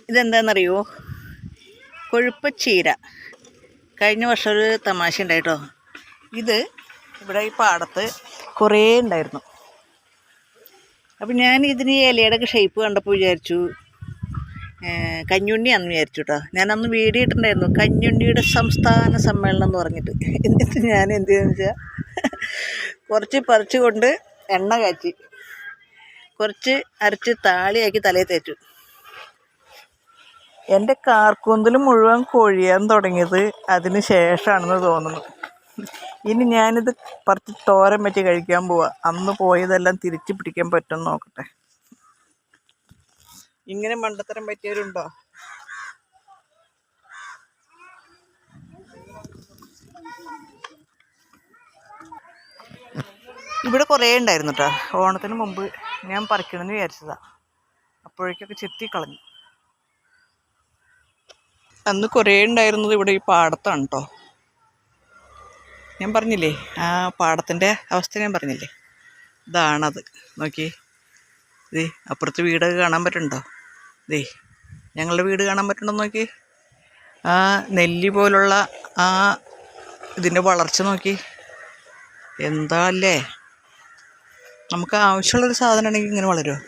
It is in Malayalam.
ഇതെന്താണെന്നറിയോ? കൊഴുപ്പച്ചീര. കഴിഞ്ഞ വർഷം ഒരു തമാശ ഉണ്ടായിട്ടോ. ഇത് ഇവിടെ ഈ പാടത്ത് കുറേ ഉണ്ടായിരുന്നു. അപ്പം ഞാൻ ഇതിന് ഇലയുടെയൊക്കെ ഷേപ്പ് കണ്ടപ്പോൾ വിചാരിച്ചു കഞ്ഞുണ്ണിയാണെന്ന് വിചാരിച്ചു കേട്ടോ. ഞാനന്ന് വീഡിയോ ഇട്ടിട്ടുണ്ടായിരുന്നു, കഞ്ഞുണ്ണിയുടെ സംസ്ഥാന സമ്മേളനം എന്ന് പറഞ്ഞിട്ട്. എന്നിട്ട് ഞാൻ എന്ത് ചെയ്യുന്നത് വെച്ചാൽ കുറച്ച് പറിച്ച് കൊണ്ട് എണ്ണ കാച്ചി കുറച്ച് അരച്ച് താളിയാക്കി തലയിൽ തേച്ചു. എൻ്റെ കാർക്കൂന്തൽ മുഴുവൻ കൊഴിയാൻ തുടങ്ങിയത് അതിന് ശേഷമാണെന്ന് തോന്നുന്നു. ഇനി ഞാനിത് പറിച്ച് തോരൻ വെച്ച് കഴിക്കാൻ പോവാ. അന്ന് പോയതെല്ലാം തിരിച്ചു പിടിക്കാൻ പറ്റുമെന്ന് നോക്കട്ടെ. ഇങ്ങനെ മണ്ടത്തരം പറ്റിയവരുണ്ടോ? ഇവിടെ കുറേ ഉണ്ടായിരുന്നു കേട്ടോ. ഓണത്തിന് മുമ്പ് ഞാൻ പറിക്കണമെന്ന് വിചാരിച്ചതാ. അപ്പോഴേക്കൊക്കെ ചെത്തിക്കളഞ്ഞു. അന്ന് കുറേ ഉണ്ടായിരുന്നത് ഇവിടെ ഈ പാടത്താണ് കേട്ടോ. ഞാൻ പറഞ്ഞില്ലേ, ആ പാടത്തിൻ്റെ അവസ്ഥ ഞാൻ പറഞ്ഞില്ലേ, ഇതാണത്. നോക്കി, ഇതേ അപ്പുറത്ത് വീടൊക്കെ കാണാൻ പറ്റുന്നുണ്ടോ? ഇതേ ഞങ്ങളുടെ വീട് കാണാൻ പറ്റുന്നുണ്ടോ നോക്കി. ആ നെല്ലി പോലുള്ള ആ ഇതിൻ്റെ വളർച്ച നോക്കി. എന്താ അല്ലേ, നമുക്ക് ആവശ്യമുള്ളൊരു സാധനമാണെങ്കിൽ ഇങ്ങനെ വളരുമോ?